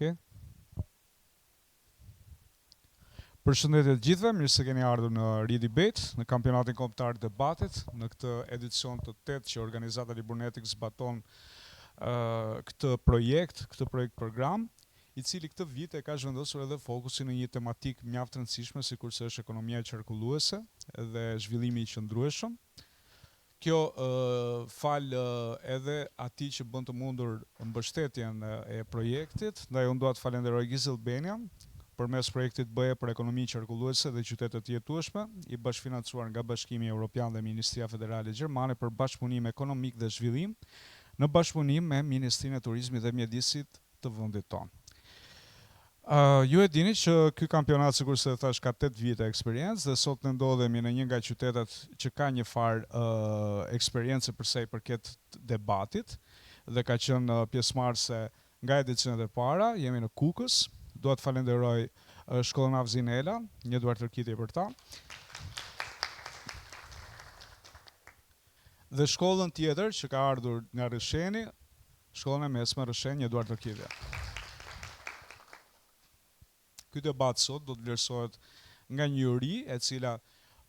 Okay. Përshëndetje të gjithëve, mirë se keni ardhur në Ridebate, në kampionatin kombëtar të debatit, në këtë edicion të 8 që organizata Liburnetik zbaton këtë projekt program, i cili këtë vit e ka zhvendosur edhe fokusin në një tematik mjaft rëndësishme, sikurse është ekonomia qarkulluese dhe zhvillimi i qëndrueshëm. Kjo fal edhe atij që bën të mundur mbështetjen e projektit, ndaj unë dua të falenderoj Giselbenian përmes projektit BE për ekonomi qarkulluese dhe qytete të jetueshme, i bashkëfinancuar nga Bashkimi Evropian dhe Ministria Federale Gjermane për bashkëpunim ekonomik dhe zhvillim, në bashkëpunim me Ministrinë e Turizmit dhe Mjedisit të vendit tonë. Ju e dini që ky kampionat, sikur se thash, ka 8 vite eksperiencë dhe sot ne ndodhemi në një nga qytetet që ka një farë eksperiencë për sa i përket debatit dhe ka qenë pjesëmarrëse nga edicionet e para. Jemi në Kukës. Dua të falenderoj shkollën Avzinela, një duar tërkitje për ta. Dhe shkollën tjetër që ka ardhur nga Rësheni, shkollën e mesme Rëshen, një duar tërkitje. Ky debat sot do të vlerësohet nga një juri e cila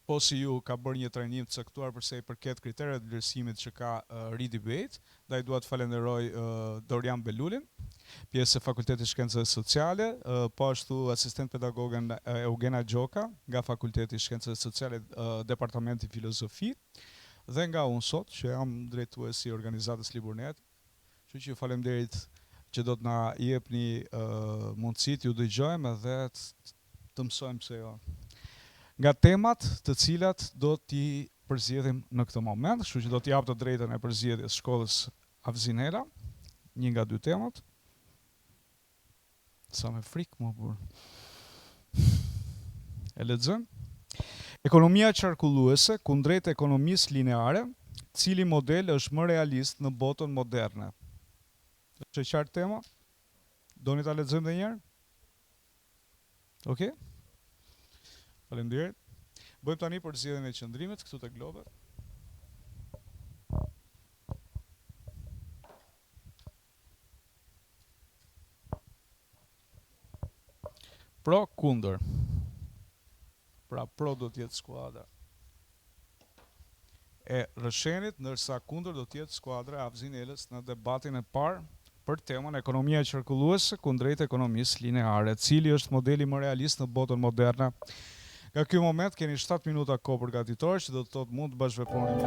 po si ju ka bërë një trajnim të caktuar për sa i përket kriterieve të vlerësimit që ka Ridebate. Ndaj dua të falenderoj Dorian Belulin, pjesë e Fakultetit Shkencave Sociale, po ashtu asistent pedagogen Eugena Gjoka nga Fakulteti Shkencave Sociale, Departamenti Filozofi, dhe nga unë sot që jam drejtuesi i organizatës Liburnet. Kështu që ju faleminderit që do të na jepni mundësit, ju dëgjojmë edhe të mësojmë pse jo. Nga temat të cilat do t'i përzgjedhim në këtë moment, kështu që do t'i jap të drejtën e përzgjedhjes shkollës Avzinela, një nga 2 temat. Sa me frikë më burr. E lexojmë. Ekonomia qarkulluese kundrejt ekonomisë lineare, cili model është më realist në botën moderne. Është e qartë tema? Doni ta lexojmë edhe një herë? Okej? Faleminderit. Bëjmë tani përzgjedhjen e qëndrimit këtu te globet. Pro, kundër. Pra pro do të jetë skuadra e Rëshenit, ndërsa kundër do të jetë skuadra e Avzinelës në debatin e parë për temën ekonomia qarkulluese kundrejt ekonomisë lineare, cili është modeli më realist në botën moderne. Nga ky moment keni 7 minuta kohë përgatitore, që do të thotë mund të bashkëveproni me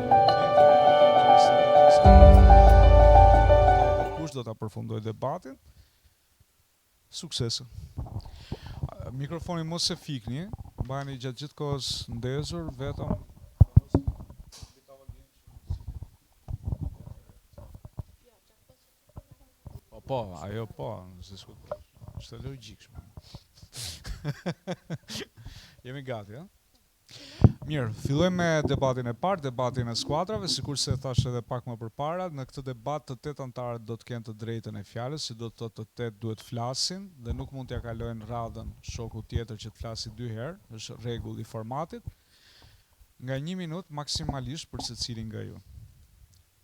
kush do ta përfundojë debatin. Suksese. Mikrofonin mos e fikni, mbajeni gjatë gjithë kohës ndezur, vetëm po, ajo po, është logjikshme. Jemi gati, Mirë, fillojmë me debatin e parë, debatin e skuadrave, sikurse thash edhe pak më përpara, në këtë debat të 8 anëtarët do të kenë të drejtën e fjalës, që do të thotë të 8 duhet flasin dhe nuk mund t'ja kalojnë radhën shoku tjetër që të flasi 2 herë, është rregull i formatit. Nga 1 minutë maksimalisht për secilin nga ju.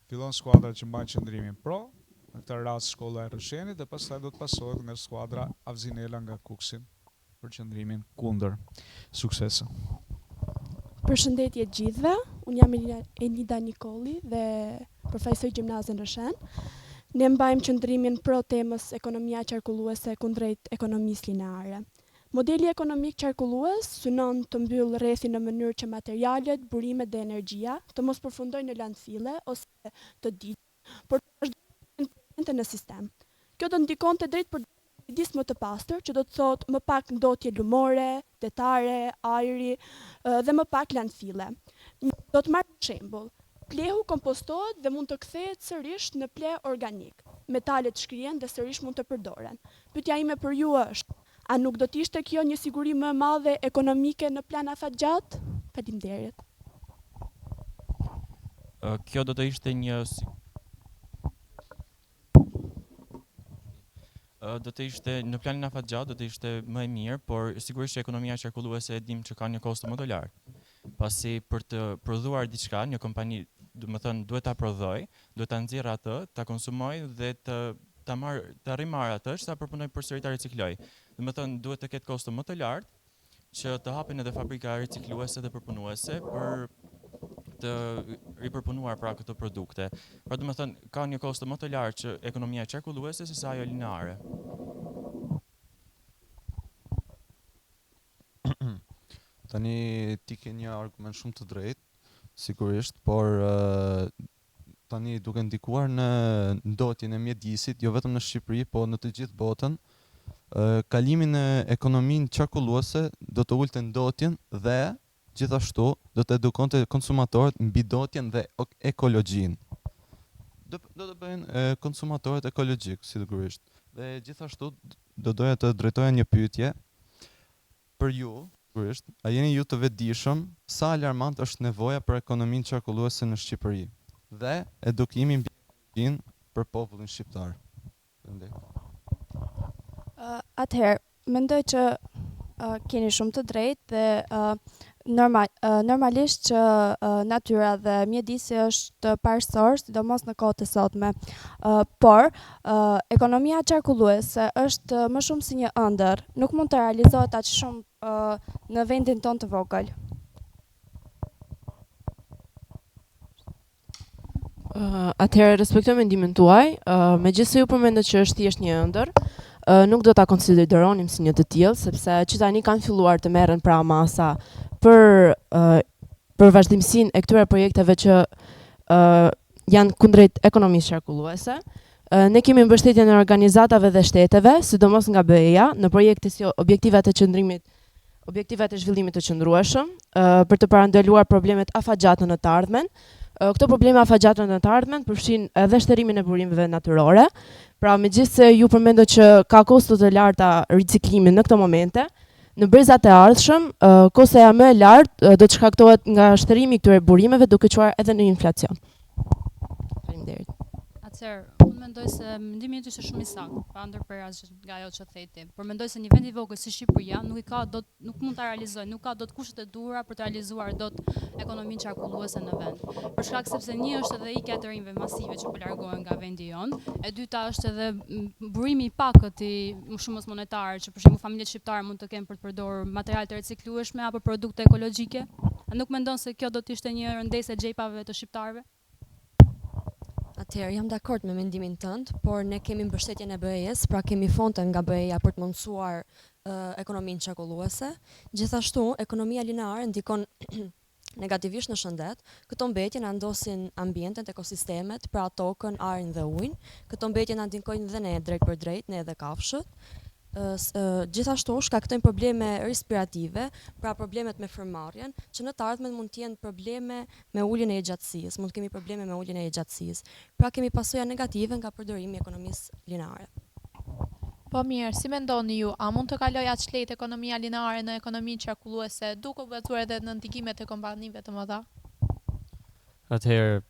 Fillon skuadra që mban qëndrimin pro, në këtë rast shkolla e Rëshenit, dhe pastaj do të pasohet nga skuadra Avzinela nga Kuksi për qëndrimin kundër. Suksese. Përshëndetje gjithëve, unë jam Enida Nikoli dhe përfaqësoj gjimnazin Rëshen. Ne mbajmë qëndrimin pro temës ekonomia qarkulluese kundrejt ekonomisë lineare. Modeli ekonomik qarkullues synon të mbyll rrethin në mënyrë që materialet, burimet dhe energjia të mos përfundojnë në landfille ose të ditë, por në sistem. Kjo do ndikonte drejt për mjedis më të pastër, që do të thotë më pak ndotje lumore, detare, ajri dhe më pak landfille. Do të marr shembull. Plehu kompostohet dhe mund të kthehet sërish në ple organik. Metalet shkrihen dhe sërish mund të përdoren. Pyetja ime për ju është, a nuk do të ishte kjo një siguri më e madhe ekonomike në plan afatgjat? Faleminderit. Kjo do të ishte një në planin afatgjat do të ishte më e mirë, por sigurisht që ekonomia qarkulluese e dim që ka një kosto më të lartë. Pasi për të prodhuar diçka, një kompani, do të thënë, duhet ta prodhoj, duhet ta nxjerrë atë, ta konsumoj dhe të të arrijë marrë atë që ta përpunoj përsëri ta ricikloj. Domethënë duhet të ketë kosto më të lartë që të hapin edhe fabrika ricikluese dhe përpunuese për të ripërpunuar pra këto produkte. Pra domethënë ka një kosto më të lartë që ekonomia qarkulluese se sa ajo lineare. Tani ti ke një argument shumë të drejtë, sigurisht, por tani duke ndikuar në ndotjen e mjedisit, jo vetëm në Shqipëri, po në të gjithë botën, kalimin e ekonominë qarkulluese do të ulte ndotjen dhe gjithashtu do të edukonte konsumatorët mbi ndotjen dhe ekologjinë. Do të bëjnë konsumatorët ekologjik, sigurisht. Dhe gjithashtu do doja të drejtoja një pyetje për ju. A jeni ju të vetëdijshëm sa alarmant është nevoja për ekonominë qarkulluese në Shqipëri dhe edukimin mbi ekologjin për popullin shqiptar? Atëherë, mendoj që keni shumë të drejtë dhe normalisht që natyra dhe mjedisi është parësor, sidomos në kohët e sotme. Por ekonomia qarkulluese është më shumë si një ëndër, nuk mund të realizohet aq shumë në vendin tonë të vogël. Atëherë respektoj mendimin tuaj, megjithëse ju përmendet që është thjesht një ëndër, nuk do ta konsideronim si një të tillë, sepse që tani kanë filluar të merren pra masa për vazhdimsinë e këtyre projekteve që janë kundrejt ekonomisë qarkulluese. Ne kemi mbështetjen e organizatave dhe shteteve, sidomos nga BE-ja, në projekte si objektivat e zhvillimit të qëndrueshëm, për të parandaluar problemet afatgjate në të ardhmen. Këto probleme afatgjate në të ardhmen përfshin edhe shterimin e burimeve natyrore. Pra, megjithëse ju përmendët që ka kosto të larta riciklimi në këto momente, në brezat e ardhshëm, kostoja më e lartë do të shkaktohet nga shterimi i këtyre burimeve, duke çuar edhe në inflacion. Faleminderit. Atëherë, unë mendoj se mendimi im ishte shumë i saktë, pa ndërprerje nga ajo që theti. Por mendoj se një vend i vogël si Shqipëria nuk mund ta realizojë, nuk ka dot kushtet e duhura për të realizuar dot ekonominë qarkulluese në vend. Për shkak sepse një është edhe ikja e të rinjve masive që po largohen nga vendi jon, e dyta është edhe burimi i pakët i shumës monetare, që për shembull familjet shqiptare mund të kenë për të përdorur materiale të riciklueshme apo produkte ekologjike. A nuk mendon se kjo do të ishte një rëndesë e xhepave të shqiptarëve? Atëherë, jam dakord me mendimin tënd, por ne kemi mbështetjen e BE-s, pra kemi fonte nga BE-ja për të mundësuar ekonominë qarkulluese. Gjithashtu, ekonomia lineare ndikon negativisht në shëndet. Këto mbetje na ndosin ambientet, ekosistemet, pra tokën, ajrin dhe ujin. Këto mbetje na ndikojnë dhe ne drejt për drejt, ne dhe kafshët. Gjithashtu shkaktojnë probleme respirative, pra problemet me frymëmarrjen, që në të ardhmen mund të jenë probleme me uljen e gjatësisë, mund të kemi probleme me uljen e gjatësisë. Pra kemi pasoja negative nga përdorimi i ekonomisë lineare. Po mirë, si mendoni ju, a mund të kaloj aq lehtë ekonomia lineare në ekonominë qarkulluese, duke u bazuar edhe në ndikimet e kompanive të mëdha? Atëherë,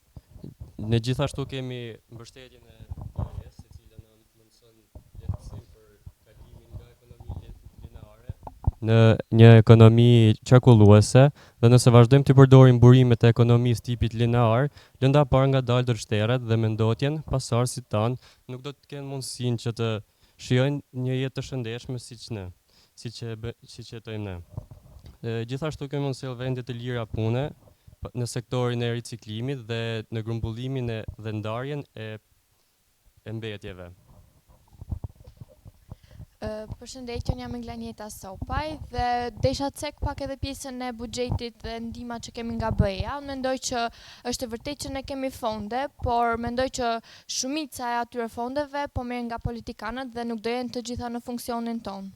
ne gjithashtu kemi mbështetjen e BE-s, e cila na mundson lehtësim për kalimin nga ekonomia lineare në një ekonomi qarkulluese, dhe nëse vazhdojmë të përdorim burimet e ekonomisë tipit linear, lënda parë nga dalë dërshteret dhe mendotjen pasardhësit tanë nuk do të kenë mundësinë që të shijojnë një jetë të shëndetshme siç jetojmë ne. Gjithashtu kemi mund sjell vende të lira pune në sektorin e riciklimit dhe në grumbullimin dhe ndarjen e mbetjeve. Përshëndetje, jam Glanjeta Sopaj dhe desha të cek pak edhe pjesën e buxhetit dhe ndihmat që kemi nga BE-ja. Unë mendoj që është e vërtetë që ne kemi fonde, por mendoj që shumica e atyre fondeve po merren nga politikanët dhe nuk do jenë të gjitha në funksionin tonë.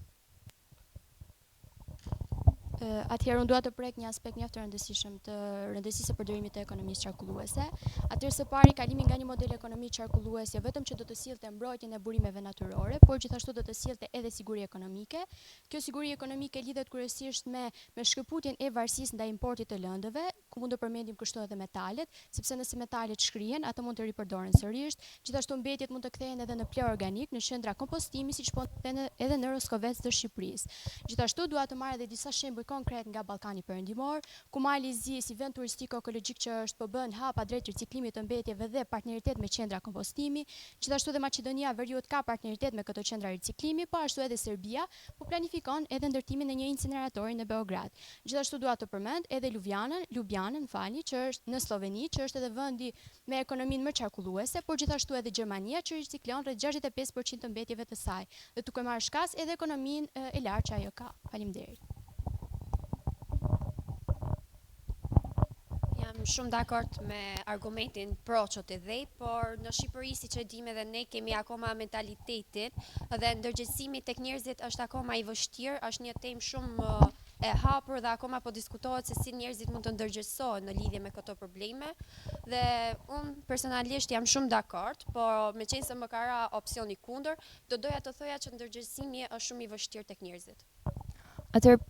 Atëherë unë dua të prek një aspekt mjaft të rëndësishëm të rëndësisë së përdorimit të ekonomisë qarkulluese. Atëherë së pari kalimi nga një model ekonomi qarkulluese jo vetëm që do të sillte mbrojtjen e burimeve natyrore, por gjithashtu do të sillte edhe siguri ekonomike. Kjo siguri ekonomike lidhet kryesisht me shkëputjen e varësisë ndaj importit të lëndëve, mund të përmendim kështu edhe metalet, sepse nëse metalet shkrihen, ato mund të ripërdoren sërish. Gjithashtu mbetjet mund të kthehen edhe në ple organik, në qendra kompostimi, siç po edhe në Roskovec të Shqipërisë. Gjithashtu dua të marr edhe disa shembuj konkret nga Ballkani Perëndimor, ku Mali Zi si vend turistik ekologjik që është po bën hapa drejt riciklimit të mbetjeve dhe partneritet me qendra kompostimi. Gjithashtu edhe Maqedonia Veriut ka partneritet me këto qendra riciklimi, po ashtu edhe Serbia po planifikon edhe ndërtimin e një incineratori në Beograd. Gjithashtu dua të përmend edhe Ljubljanën, që është në Sloveni, që është edhe vendi me ekonominë më qarkulluese, por gjithashtu edhe Gjermania që riciklon rreth 65% të mbetjeve të saj, dhe duke marrë shkas edhe ekonominë e lartë që ajo ka. Faleminderit. Jam shumë dakord me argumentin pro që të dhej, por në Shqipëri, si që dim edhe ne, kemi akoma mentalitetin dhe ndërgjegjësimi tek njerëzit është akoma i vështirë, është një temë shumë e hapur dhe akoma po diskutohet se si njerëzit mund të ndërgjegjësohen në lidhje me këto probleme. Dhe unë personalisht jam shumë dakord, por me qenë se më ka ra opsioni kundër, do doja të thoja që ndërgjegjësimi është shumë i vështirë tek njerëzit. Atëherë,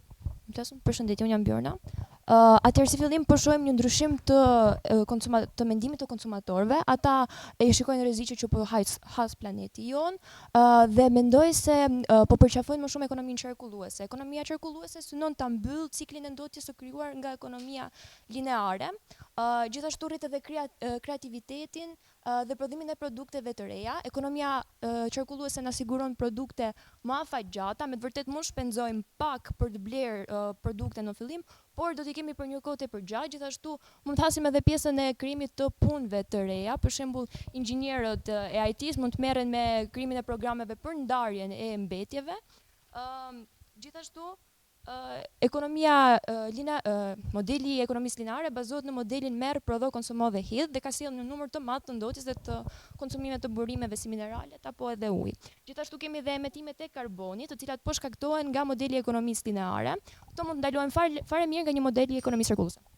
përshëndetje, unë jam Bjorna. Atëherë si fillim po shohim një ndryshim të mendimit të konsumatorëve. Ata e shikojnë rreziqet që po has planeti jon dhe mendoj se po përqafojnë më shumë ekonominë qarkulluese. Ekonomia qarkulluese synon ta mbyll ciklin e ndotjes së krijuar nga ekonomia lineare. Gjithashtu rrit edhe kreativitetin dhe prodhimin e produkteve të reja. Ekonomia qarkulluese na siguron produkte më afatgjata, me të vërtetë mund shpenzojmë pak për të blerë produkte në fillim, por do t'i kemi për një kohë të përgjatë. Gjithashtu mund të hasim edhe pjesën e krijimit të punëve të reja. Për shembull, inxhinierët e IT-s mund të merren me krijimin e programeve për ndarjen e mbetjeve. Gjithashtu modeli i ekonomisë lineare bazohet në modelin merr, prodho, konsumo dhe hidh dhe ka sjellë një numër të madh të ndotjes dhe të konsumimit të burimeve si mineralet apo edhe ujë. Gjithashtu kemi dhe emetimet e karbonit, të cilat po shkaktohen nga modeli i ekonomisë lineare. Këto mund ndalohen fare mirë nga një model i ekonomisë qarkulluese.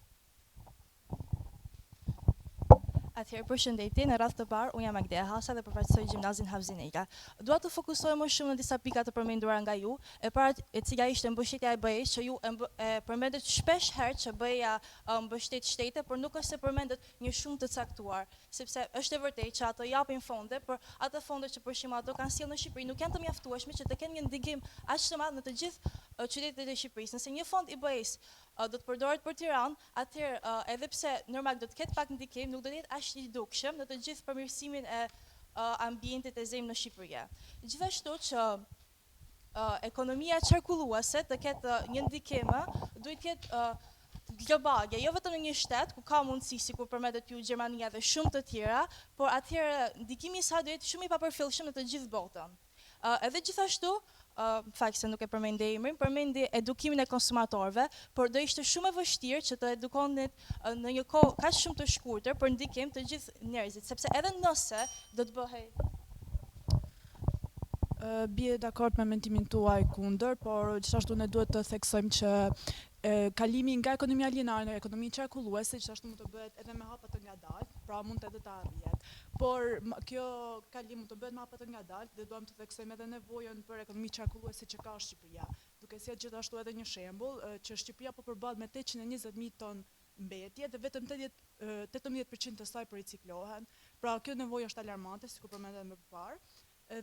Atëherë, përshëndetje, në radhë të parë, unë jam Magdea Hasa dhe përfaqësoj gjimnazin Havzineka. Dua të fokusohem më shumë në disa pika të përmenduara nga ju, e para e cila ishte mbështetja e BE-s, që ju e përmendet shpesh herë që BE-ja mbështet shtete, por nuk është se përmendet një shumë të caktuar, sepse është e vërtetë që ato japin fonde, por ato fonde që për shembull ato kanë sjellë në Shqipëri nuk janë të mjaftueshme që të kenë një ndihmë aq të madh në të gjithë qytetet e Shqipërisë. Nëse një fond i BE-s do të përdoret për Tiranë, atëherë edhe pse normal do të ketë pak ndikim, nuk do të jetë aq i dukshëm në të gjithë përmirësimin e ambientit e zemrës në Shqipëri. Gjithashtu që ekonomia qarkulluese të ketë një ndikim, duhet të ketë globale, jo vetëm në një shtet ku ka mundësi, sikur përmendet ju Gjermania dhe shumë të tjera, por atëherë ndikimi i saj do jetë shumë i papërfillshëm në të gjithë botën. Edhe gjithashtu, fakt se nuk e përmendi emrin, përmendi edukimin e konsumatorëve, por do ishte shumë e vështirë që të edukonit në një kohë kaq shumë të shkurtër për ndikim të gjithë njerëzit, sepse edhe nëse do të bëhej bie dakord me mendimin tuaj kundër, por gjithashtu ne duhet të theksojmë që kalimi nga ekonomia lineare në ekonominë qarkulluese gjithashtu mund të bëhet edhe me hapa të ngadaltë, pra mund edhe të arrihet. Por kjo kalim mund të bëhet me hapa të ngadaltë dhe duam të theksojmë edhe nevojën për ekonomi qarkulluese që ka Shqipëria. Duke sjellë gjithashtu edhe një shembull që Shqipëria po përballet me 820.000 ton mbetje dhe vetëm 18% të saj po riciklohen. Pra kjo nevojë është alarmante, sikur përmendet më parë.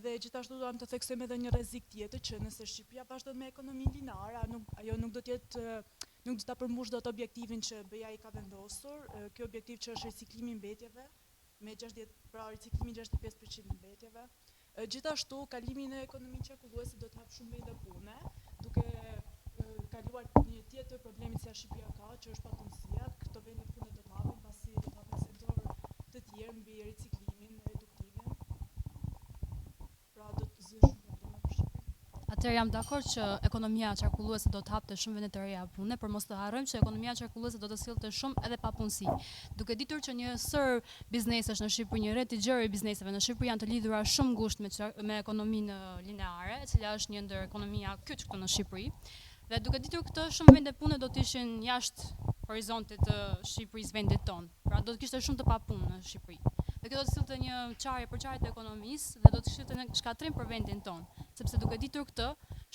Dhe gjithashtu duam të theksojmë edhe një rrezik tjetër që nëse Shqipëria vazhdon me ekonominë lineare, ajo nuk do të ta përmbush dot objektivin që BE-ja i ka vendosur, ky objektiv që është riciklimi i mbetjeve me 65% të mbetjeve. Gjithashtu kalimi në ekonominë qarkulluese do të hap shumë vende pune, duke kaluar një tjetër problemi që Shqipëria ka, që është papunësia. Këto vende pune do të hapen pasi do të hapen sektor të tjerë mbi riciklimin, eduktimin. Pra do të zë shumë probleme për Shqipërinë. Atëherë jam dakord që ekonomia qarkulluese do të hapte shumë vende të reja pune, por mos të harrojmë që ekonomia qarkulluese do të sillte shumë edhe papunësi. Duke ditur që një sër biznesesh në Shqipëri, një rreth i gjerë i bizneseve në Shqipëri janë të lidhura shumë ngushtë me ekonominë lineare, e cila është një ndër ekonomia kyç këtu në Shqipëri. Dhe duke ditur këtë, shumë vende pune do të ishin jashtë horizontit të Shqipërisë, vendit tonë. Pra do të kishte shumë të papunë në Shqipëri. Dhe kjo do të sillte një çarje për çarjet e ekonomisë dhe do të sillte në shkatrim për vendin tonë, sepse duke ditur këtë,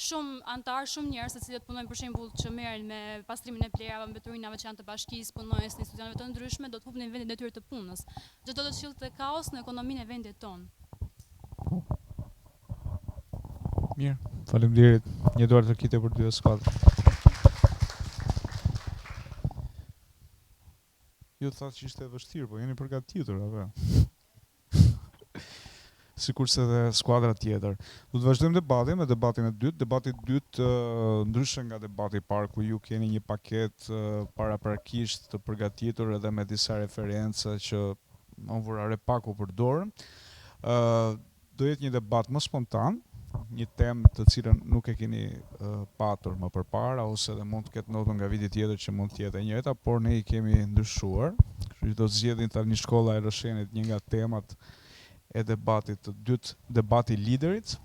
shumë antar, shumë njerëz të cilët punojnë për shembull që merren me pastrimin e plerave, mbeturinave që janë të bashkisë, punojnë në institucione të ndryshme, do të humbin vendin e tyre të punës. Gjë do të sillte kaos në ekonominë e vendit tonë. Mirë, faleminderit. Një dorë të kite për 2 skuadra. Ju thatë që ishte e vështirë, po jeni përgatitur, apo? Sikurse dhe skuadra tjetër. Do të vazhdojmë debatin me debatin e dytë. Debati i dytë ndryshe nga debati i parë ku ju keni një paketë paraprakisht të përgatitur edhe me disa referenca që më vurare pak u përdorën. Do jetë një debat më spontan, një temë të cilën nuk e keni patur më përpara ose edhe mund të ketë notën nga viti tjetër që mund të jetë e njëjta, por ne i kemi ndryshuar. Kështu që do të zgjedhin tani shkolla e Rëshenit një nga temat e debatit të dytë, debati i liderit.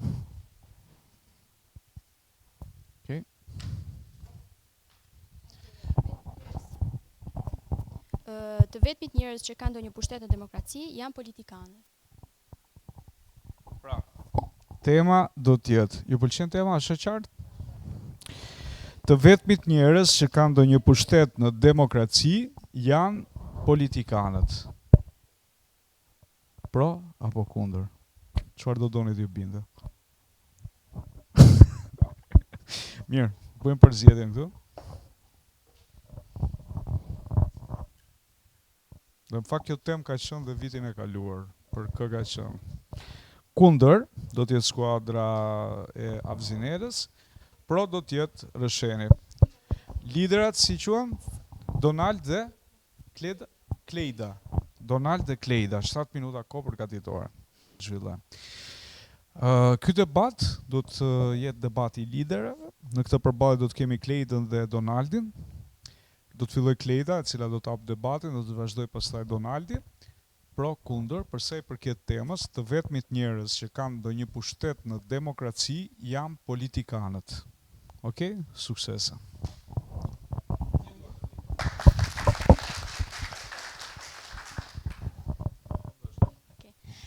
Okej. Të vetmit njerëz që kanë ndonjë pushtet në demokraci janë politikanë. Pra, tema do të jetë, ju pëlqen tema, është e qartë? Të vetmit njerëz që kanë ndonjë pushtet në demokraci janë politikanët. Pro apo kundër? Çfarë do doni t'ju bindë? Mirë, bëjmë përzgjedhjen këtu. Dhe në fakt kjo temë ka qenë dhe vitin e kaluar, për kë ka qenë. Kundër do të jetë skuadra e Avzinerës, pro do të jetë Rësheni. Liderat si quhen? Donald dhe Klejda. Donald dhe Klejda, 7 minuta kohë përgatitore. Zhvillojmë. Ky debat do të jetë debati i liderëve. Në këtë përballje do të kemi Klejdën dhe Donaldin. Do të filloj Klejda, e cila do të hap debatin, do të vazhdoj pastaj Donaldi. Pro kundër, përsa i përket temës, të vetmit njerëz që kanë ndonjë pushtet në demokraci janë politikanët. Okej? Suksese.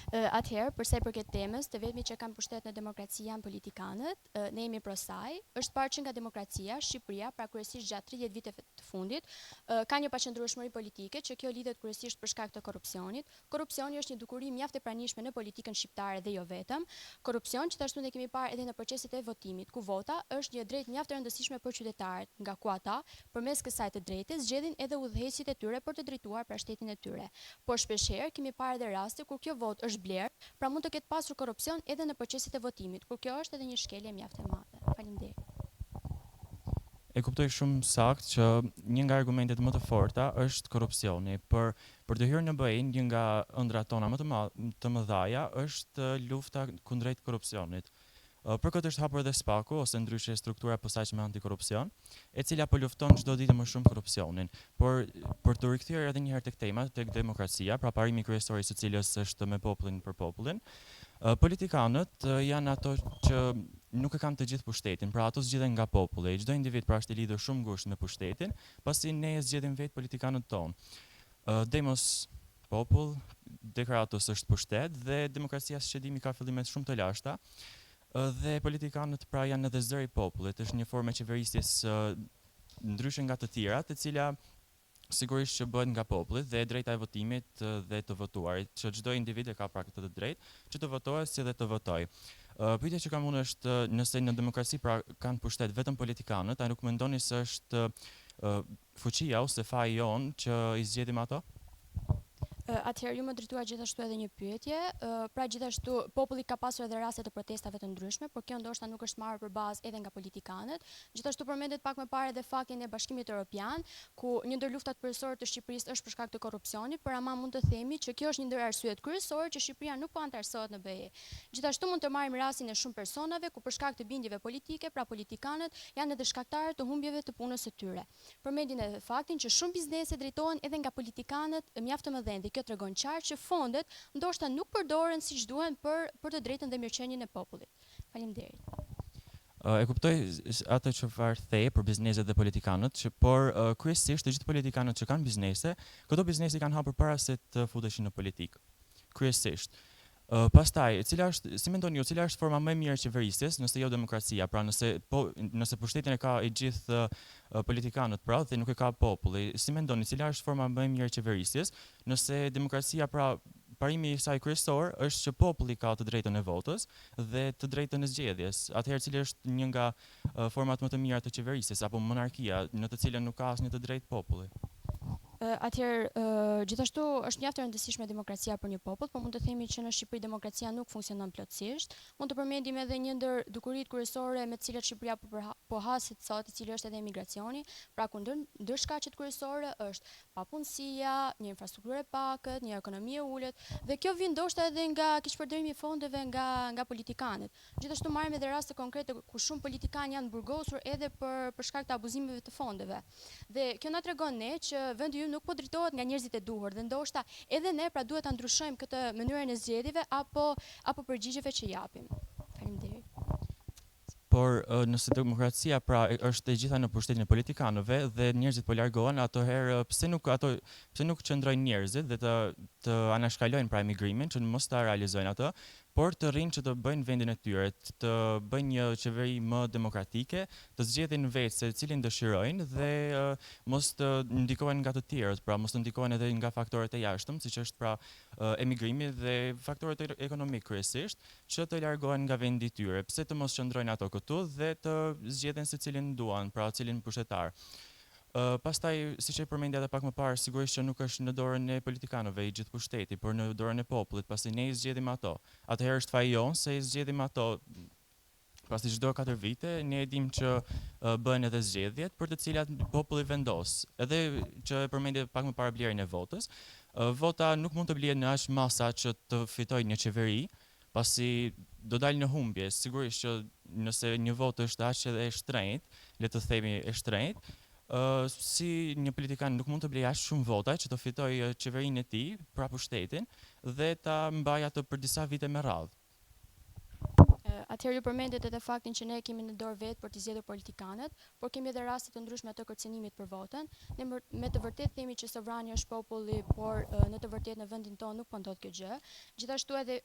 Atëherë, përsa i përket temës, të vetmit që kanë pushtet në demokraci janë politikanët, ne jemi pro saj. Është parë që nga demokracia, Shqipëria, pra kryesisht gjatë 30 viteve të fundit, ka një paqëndrueshmëri politike që kjo lidhet kryesisht për shkak të korrupsionit. Korrupsioni është një dukuri mjaft e pranishme në politikën shqiptare dhe jo vetëm. Korrupsion që ashtu ne kemi parë edhe në proceset e votimit, ku vota është një drejtë mjaft e rëndësishme për qytetarët, nga ku ata, përmes kësaj të drejtës, zgjedhin edhe udhëheqësit e tyre për të drejtuar pra shtetin e tyre. Por shpeshherë kemi parë edhe raste kur kjo votë është blerë, pra mund të ketë pasur korrupsion edhe në proceset e votimit, kur kjo është edhe një shkelje mjaft e madhe. Faleminderit. E kuptoj shumë sakt që një nga argumentet më të forta është korrupsioni. Për të hyrë në BE, një nga ëndrat tona më të mëdhaja është lufta kundrejt korrupsionit. Për këtë është hapur edhe SPAKU, ose ndryshe struktura posaçme antikorrupsion, e cila po lufton çdo ditë më shumë korrupsionin. Por për të rikthyer edhe një herë tek tema, tek demokracia, pra parimi kryesor i së cilës është me popullin për popullin, politikanët janë ato që nuk e kanë të gjithë pushtetin, pra ato zgjidhen nga populli. Çdo individ pra është i lidhur shumë ngushtë me pushtetin, pasi ne e zgjedhim vetë politikanët tonë. Demos popull, Dekratos është pushtet dhe demokracia së qëdimi ka fillimet shumë të lashta. Dhe politikanët pra janë edhe zëri i popullit, është një formë e qeverisjes ndryshe nga të tjerat, e cila sigurisht që bëhet nga popullit dhe drejta e votimit dhe të votuarit, që çdo individ e ka pra këtë të drejtë, që të votojë si dhe të votojë. Pyetja që kam unë është nëse në demokraci pra kanë pushtet vetëm politikanët, a nuk mendoni se është fuqia ose faji jonë që i zgjedhim ato? Atëherë ju më drejtuar gjithashtu edhe një pyetje, pra gjithashtu populli ka pasur edhe raste të protestave të ndryshme, por kjo ndoshta nuk është marrë për bazë edhe nga politikanët. Gjithashtu përmendet pak më parë edhe faktin e Bashkimit Evropian, ku një ndër luftat kryesore të Shqipërisë është për shkak të korrupsionit, por ama mund të themi që kjo është një ndër arsyet kryesore që Shqipëria nuk po antarësohet në BE. Gjithashtu mund të marrim rastin e shumë personave ku për shkak të bindjeve politike, pra politikanët janë edhe shkaktarë të humbjeve të punës së tyre. Përmendin edhe faktin që shumë biznese drejtohen edhe nga politikanët mjaft të mëdhenj. Kjo tregon qartë që fondet ndoshta nuk përdoren siç duhen për të drejtën dhe mirëqenien e popullit. Faleminderit. E kuptoj atë çfarë the për bizneset dhe politikanët, por kryesisht të gjithë politikanët që kanë biznese, këto biznese kanë hapur para se të futeshin në politikë. kryesisht. Pastaj, si mendoni ju, cila është forma më e mirë e qeverisjes, nëse jo demokracia, pra nëse pushtetin e ka i gjithë politikanët pra dhe nuk e ka populli, si mendoni cila është forma më e mirë e qeverisjes, nëse demokracia pra parimi i saj kryesor është që populli ka të drejtën e votës dhe të drejtën e zgjedhjes. Atëherë cili është një nga format më të mira të qeverisjes apo monarkia, në të cilën nuk ka asnjë të drejtë populli? Atëherë, gjithashtu është mjaft e rëndësishme demokracia për një popull, por mund të themi që në Shqipëri demokracia nuk funksionon plotësisht. Mund të përmendim edhe një ndër dukuritë kryesore me të cilat Shqipëria po haset sot, i cili është edhe emigracioni. Pra ndër shkaqet kryesore është papunësia, një infrastrukturë e pakët, një ekonomi e ulët, dhe kjo vjen ndoshta edhe nga keqpërdorimi i fondeve nga politikanët. Gjithashtu marrim edhe raste konkrete ku shumë politikanë janë burgosur edhe për shkak të abuzimeve të fondeve. Dhe kjo na tregon ne që vendi nuk po drejtohet nga njerëzit e duhur dhe ndoshta edhe ne pra duhet ta ndryshojmë këtë mënyrën e zgjedhjeve apo përgjigjeve që japim. Faleminderit. Por nëse demokracia pra është e gjitha në pushtetin e politikanëve dhe njerëzit po largohen, atëherë pse nuk qëndrojnë njerëzit dhe të anashkalojnë pra emigrimin, që mos ta realizojnë atë, por të rrinë që të bëjnë vendin e tyre, të bëjnë një qeveri më demokratike, të zgjedhin vetë se cilin dëshirojnë dhe mos të ndikohen nga të tjerët, pra mos të ndikohen edhe nga faktorët e jashtëm, siç është pra emigrimi dhe faktorët ekonomik kryesisht, që të largohen nga vendi i tyre. Pse të mos qëndrojnë ato këtu dhe të zgjedhin se cilin duan, pra cilin pushtetar. Pastaj, siç e përmendja edhe pak më parë, sigurisht që nuk është në dorën e politikanëve i gjithë pushteti, por në dorën e popullit, pasi ne i zgjedhim ato. Atëherë është faji jonë se i zgjedhim ato, pasi çdo 4 vite ne e dim që bëhen edhe zgjedhjet për të cilat populli vendos. Edhe që e përmendje pak më parë blerjen e votës. Vota nuk mund të blihet në aq masa që të fitojë një qeveri, pasi do dalë në humbje. Sigurisht që nëse një votë është aq edhe e shtrenjtë, le të themi e shtrenjtë, si një politikan nuk mund të blejë aq shumë vota që të fitojë qeverinë e tij, pra pushtetin, dhe ta mbajë atë për disa vite me radhë. Atëherë ju përmendet edhe faktin që ne kemi në dorë vetë për të zgjedhur politikanët, por kemi edhe raste të ndryshme të kërcënimit për votën. Ne me të vërtetë themi që sovrani është populli, por në të vërtetë në vendin tonë nuk po ndodh kjo gjë. Gjithashtu edhe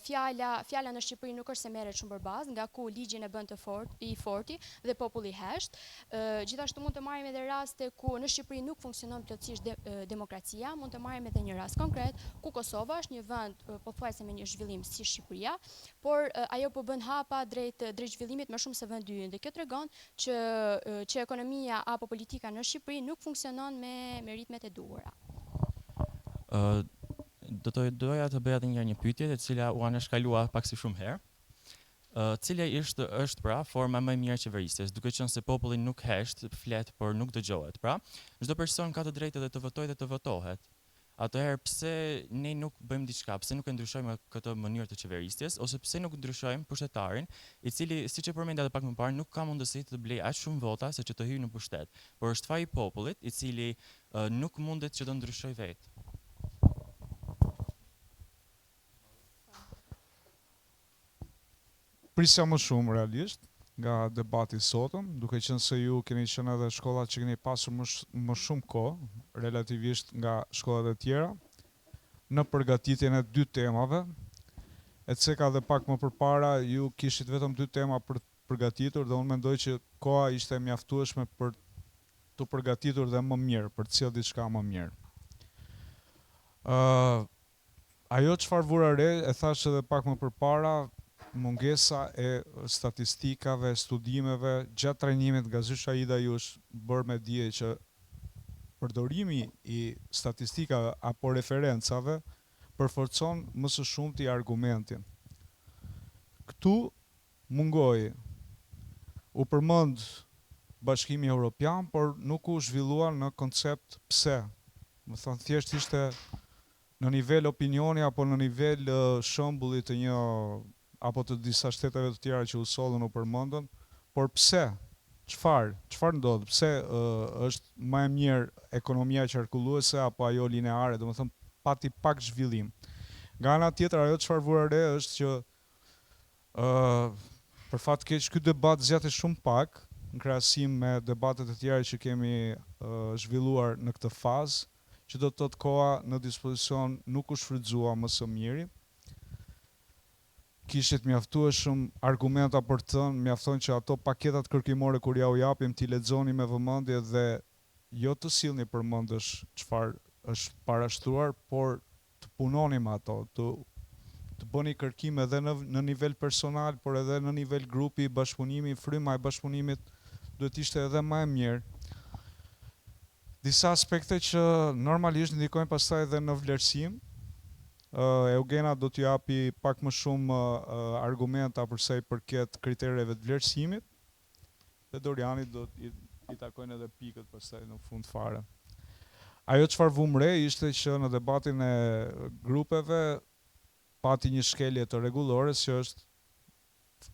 fjala në Shqipëri nuk është se merret shumë përbazë, nga ku ligjin e bën i forti dhe populli hesht. Gjithashtu mund të marrim edhe raste ku në Shqipëri nuk funksionon plotësisht demokracia. Mund të marrim edhe një rast konkret ku Kosova është një vend pothuajse me një zhvillim si Shqipëria, por ajo po bën hapa drejt zhvillimit më shumë se vendi ynë. Dhe kjo tregon që ekonomia apo politika në Shqipëri nuk funksionon me ritmet e duhura. Doja të bëja edhe një pyetje e cila u anashkalua pak si shumë herë. Cila është pra forma më e mirë e qeverisjes, duke qenë se populli nuk hesht, flet, por nuk dëgjohet. Pra, çdo person ka të drejtë edhe të votojë dhe të votohet. Atëherë pse ne nuk bëjmë diçka, pse nuk e ndryshojmë këtë mënyrë të qeverisjes, ose pse nuk ndryshojmë pushtetarin, i cili, siç e përmendja edhe pak më parë, nuk ka mundësi të blejë aq shumë vota se që të hyjë në pushtet, por është faji i popullit, i cili nuk mundet që të ndryshojë vetë. Prisja më shumë realisht nga debati sotëm, duke qenë se ju keni qenë edhe shkollat që keni pasur më shumë kohë, relativisht nga shkollat e tjera, në përgatitjen e 2 temave, e ceka dhe pak më përpara ju kishit vetëm 2 tema për përgatitur dhe unë mendoj që koha ishte mjaftueshme për të përgatitur dhe më mirë, për të cilë diçka më mirë. Ajo çfarë vura re, e thash edhe pak më përpara, mungesa e statistikave, studimeve, gjatë trajnimit nga Zysha Ida ju është bërë me dije që përdorimi i statistikave apo referencave përforcon më së shumti argumentin. Këtu mungoi u përmend Bashkimi Evropian, por nuk u zhvillua në koncept pse. Më thënë thjesht ishte në nivel opinioni apo në nivel shembulli të një apo të disa shteteve të tjera që u sollën u përmendën, por pse? Çfarë ndodh? Pse është më e mirë ekonomia qarkulluese apo ajo lineare, domethënë pati pak zhvillim. Nga ana tjetër ajo çfarë vura re është që për fat keq ky debat zgjati shumë pak në krahasim me debatet e tjera që kemi zhvilluar në këtë fazë, që do të thotë koha në dispozicion nuk u shfrytëzua më së miri. Kishit mjaftueshëm argumenta për të thënë, mjafton që ato paketat kërkimore kur ja u japim ti lexoni me vëmendje dhe jo të sillni përmendësh çfarë është parashtruar, por të punoni me ato, të bëni kërkime edhe në nivel personal, por edhe në nivel grupi, bashkëpunimi, fryma e bashkëpunimit duhet ishte edhe më e mirë. Disa aspekte që normalisht ndikojnë pastaj edhe në vlerësim. Eugena do t'ju japi pak më shumë argumenta për sa i përket kritereve të vlerësimit, dhe Doriani do i takojnë edhe pikët pastaj në fund fare. Ajo çfarë vum re ishte që në debatin e grupeve pati një shkelje të rregullores që është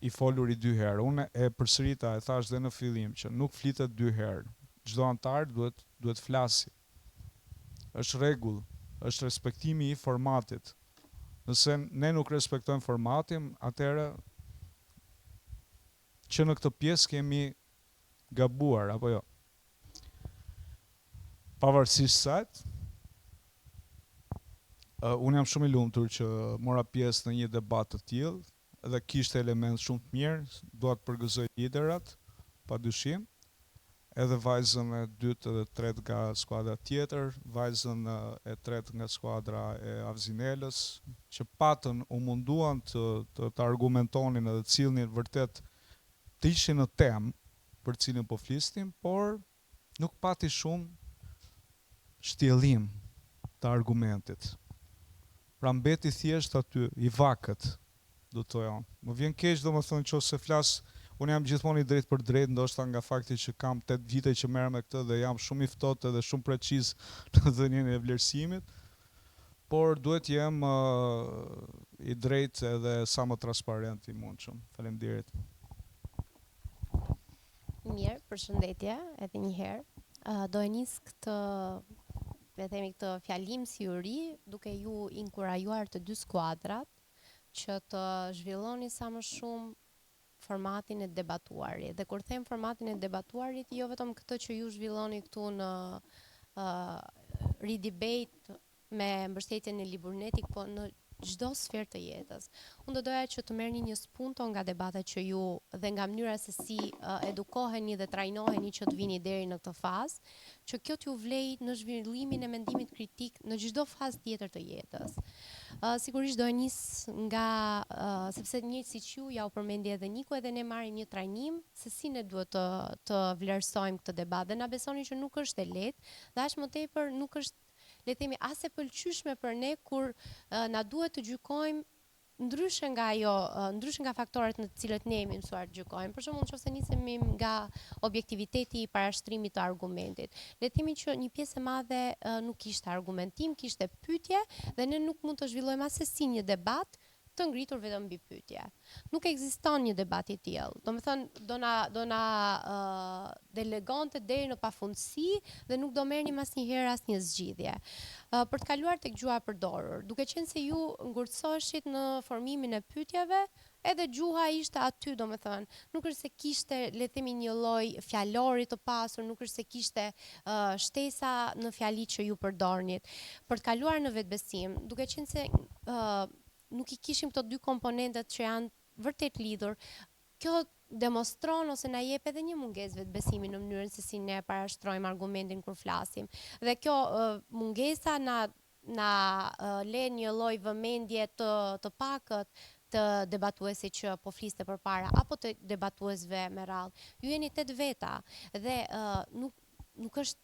i foluri 2 herë. Unë e përsërita, e thash dhe në fillim që nuk flitet 2 herë. Çdo antar duhet flasi. Është rregull, është respektimi i formatit. Nëse ne nuk respektojmë formatin, atëherë që në këtë pjesë kemi gabuar apo jo. Pavarësisht saj, unë jam shumë i lumtur që mora pjesë në një debat të tillë dhe kishte element shumë të mirë, dua të përgëzoj liderat, padyshim. Edhe vajzën e 2 dhe 3 nga skuadra tjetër, vajzën e 3 nga skuadra e Avzinelës, që patën u munduan të argumentonin edhe të cilnin vërtet të ishin në temë për cilin po flisnim, por nuk pati shumë shtjellim të argumentit. Pra mbeti thjesht aty i vakët, do të thoja. Më vjen keq domethënë nëse flas. Unë jam gjithmonë i drejt për drejt, ndoshta nga fakti që kam 8 vite që merrem me këtë dhe jam shumë i ftohtë dhe shumë preciz në dhënien e vlerësimit, por duhet jem i drejt edhe sa më transparent i mundshëm. Faleminderit. Mirë, përshëndetje edhe një herë. Do e nis këtë, le themi këtë fjalim si uri, duke ju inkurajuar të 2 skuadrat që të zhvilloni sa më shumë formatin e debatuarit. Dhe kur them formatin e debatuarit, jo vetëm këtë që ju zhvilloni këtu në ridebate me mbështetjen e Liburnetit, po në çdo sferë të jetës. Unë do doja që të merrni një spunto nga debatet që ju dhe nga mënyra se si edukoheni dhe trajnoheni që të vini deri në këtë fazë, që kjo t'ju vlej në zhvillimin e mendimit kritik në çdo fazë tjetër të jetës. Sigurisht do e nis nga sepse njëjtë siç ju ja u përmendi edhe Niku, edhe ne marrim një trajnim se si ne duhet të vlerësojmë këtë debat dhe na besoni që nuk është e lehtë, dhe aq më tepër nuk është, le të themi, as e pëlqyeshme për ne kur na duhet të gjykojmë ndryshe nga ajo, ndryshe nga faktorët në të cilët ne jemi mësuar të gjykojmë. Për shembull, nëse nisemi nga objektiviteti i parashtrimit të argumentit, le të themi që një pjesë e madhe nuk kishte argumentim, kishte pyetje dhe ne nuk mund të zhvillojmë asesi një debat të ngritur vetëm mbi pyetje. Nuk ekziston një debat i tillë. Domethënë do na delegonte deri në pafundësi dhe nuk do merrnim asnjëherë asnjë zgjidhje. Për të kaluar tek gjuha e përdorur, duke qenë se ju ngurtësoheshit në formimin e pyetjeve, edhe gjuha ishte aty, domethënë, nuk është se kishte, le të themi, një lloj fjalori të pasur, nuk është se kishte shtesa në fjalit që ju përdornit. Për të kaluar në vetbesim, duke qenë se nuk i kishim këto 2 komponentet që janë vërtet lidhur, kjo demonstron ose na jep edhe një mungesë vetbesimi në mënyrën se si ne parashtrojmë argumentin kur flasim. Dhe kjo mungesa na le një lloj vëmendje të pakët të debatuesit që po fliste përpara apo të debatuesve me radhë. Ju jeni 8 veta dhe nuk është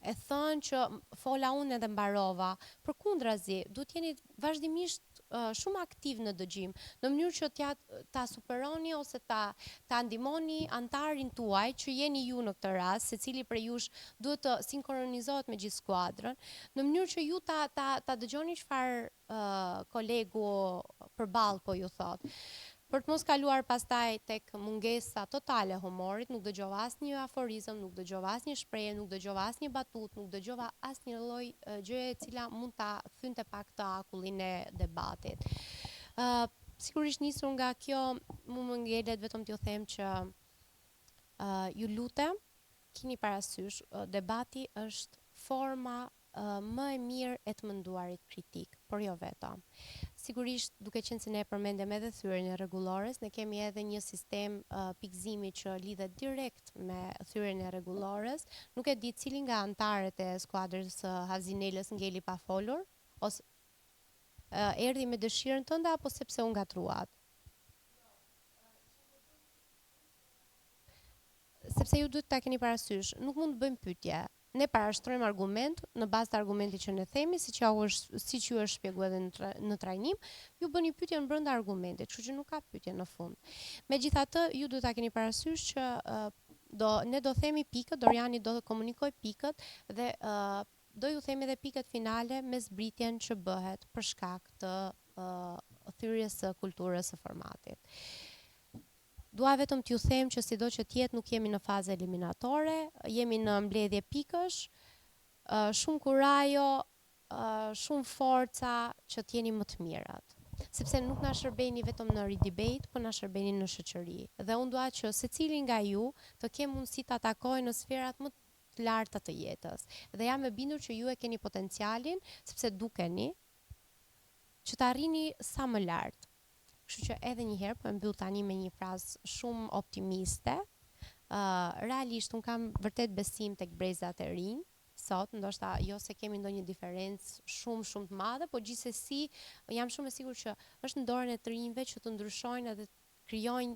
e thënë që fola unë edhe mbarova. Përkundrazi, duhet jeni vazhdimisht shumë aktiv në dëgjim, në mënyrë që ta superoni ose ta ndihmoni antarin tuaj që jeni ju në këtë rast, secili prej jush duhet të sinkronizohet me gjithë skuadrën, në mënyrë që ju ta dëgjoni çfarë kolegu përballë po ju thot. Për të mos kaluar pastaj tek mungesa totale e humorit, nuk dëgjova asnjë aforizëm, nuk dëgjova asnjë shprehje, nuk dëgjova asnjë batut, nuk dëgjova asnjë lloj gjëje e cila mund ta thynte pak të akullin e debatit. Sigurisht nisur nga kjo, më ngelet vetëm t'ju them që ju lutem, keni parasysh, debati është forma më e mirë e të menduarit kritik, por jo vetëm. Sigurisht, duke qenë se ne përmendem edhe thyrjen e rregullores, ne kemi edhe një sistem pikëzimi që lidhet direkt me thyrjen e rregullores. Nuk e di cili nga anëtarët e skuadrës Havzinelës ngeli pa folur, ose erdhi me dëshirën tënde apo sepse u ngatruat? Sepse ju duhet ta keni parasysh, nuk mund të bëjmë pyetje. Ne parashtrojmë argument në bazë të argumentit që ne themi, siç ju është shpjeguar edhe në trajnim, ju bëni pyetjen brenda argumentit, kështu që nuk ka pyetje në fund. Megjithatë, ju duhet ta keni parasysh që ne do themi pikët, Doriani do komunikoj pikët dhe do ju themi edhe pikët finale me zbritjen që bëhet për shkak të thyrjes së kulturës së formatit. Dua vetëm t'ju them që sido që tjetë nuk jemi në fazë eliminatore, jemi në mbledhje pikësh, shumë kurajo, shumë forca që t'jeni më të mirat. Sepse nuk na shërbeni vetëm në ridebate, po na shërbeni në shoqëri. Dhe unë dua që secili nga ju të kemë mundësi të atakojë në sferat më të larta të jetës. Dhe jam e bindur që ju e keni potencialin, sepse dukeni, që të arrini sa më lartë. Kështu që edhe një herë po e mbyll tani me një frazë shumë optimiste. Realisht unë kam vërtet besim tek brezat e rinj sot, ndoshta jo se kemi ndonjë diferencë shumë të madhe, po gjithsesi jam shumë e sigurt që është në dorën e të rinjve që të ndryshojnë dhe të krijojnë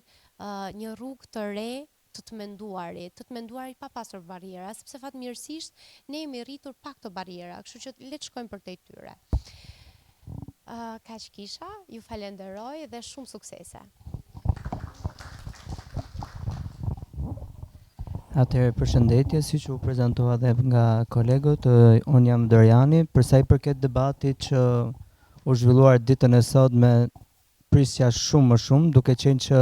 një rrugë të re të menduarit pa pasur barriera, sepse fatmirësisht ne jemi rritur pa këto barriera, kështu që le të shkojmë përtej tyre. Kaq kisha, ju falenderoj dhe shumë suksese. Atëherë përshëndetje, siç u prezantova edhe nga kolegët, unë jam Doriani, për sa i përket debatit që u zhvilluar ditën e sotme, prisja shumë më shumë, duke qenë që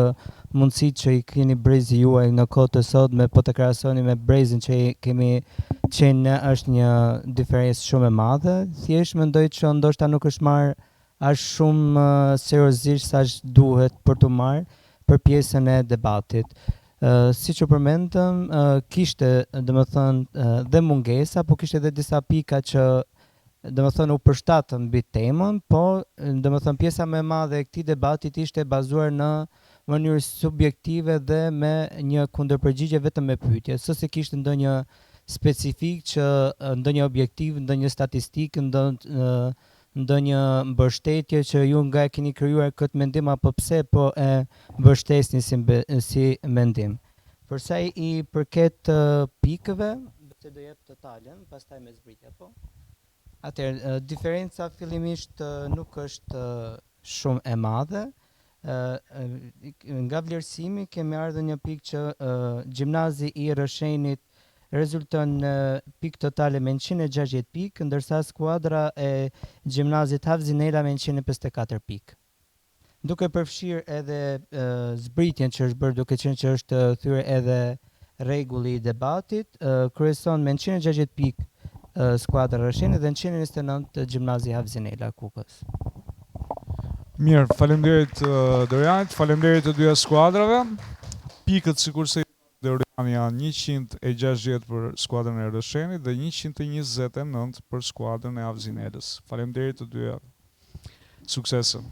mundësitë që i keni brezi juaj në kohë të sotme, po të krahasoni me brezin që kemi qenë ne, është një diferencë shumë e madhe. Thjesht mendoj që ndoshta nuk është marrë aq shumë seriozisht sa duhet për të marrë për pjesën e debatit. Siç u përmendëm, kishte domethënë dhe mungesa, po kishte edhe disa pika që domethënë u përshtatën mbi temën, po domethënë pjesa më e madhe e këtij debatit ishte bazuar në mënyrë subjektive dhe me një kundërpërgjigje vetëm me pyetje, s'se kishte ndonjë specifik që ndonjë objektiv, ndonjë statistikë, ndonjë mbështetje që ju nga e keni krijuar këtë mendim apo pse po e mbështesni si mendim. Për sa i përket pikëve, se do jep totalen, pastaj me zbritje, po. Atëherë, diferenca fillimisht nuk është shumë e madhe. Nga vlerësimi kemi ardhur një pikë që gjimnazi i Rrëshenit rezulton në pikë totale me 160 pikë, ndërsa skuadra e gjimnazit Havzinela me 154 pikë. Duke përfshirë edhe zbritjen që është bërë, duke qenë që është thyer edhe rregulli i debatit, kryeson me 160 pikë skuadra Rrëshenit dhe 129 gjimnazi Havzinela Kukës. Mirë, faleminderit Dorianit, faleminderit të dyja skuadrave. Pikët sikurse Doriani janë 160 për skuadrën e Rrëshenit dhe 129 për skuadrën e Havzinelës. Faleminderit të dyja. Suksese.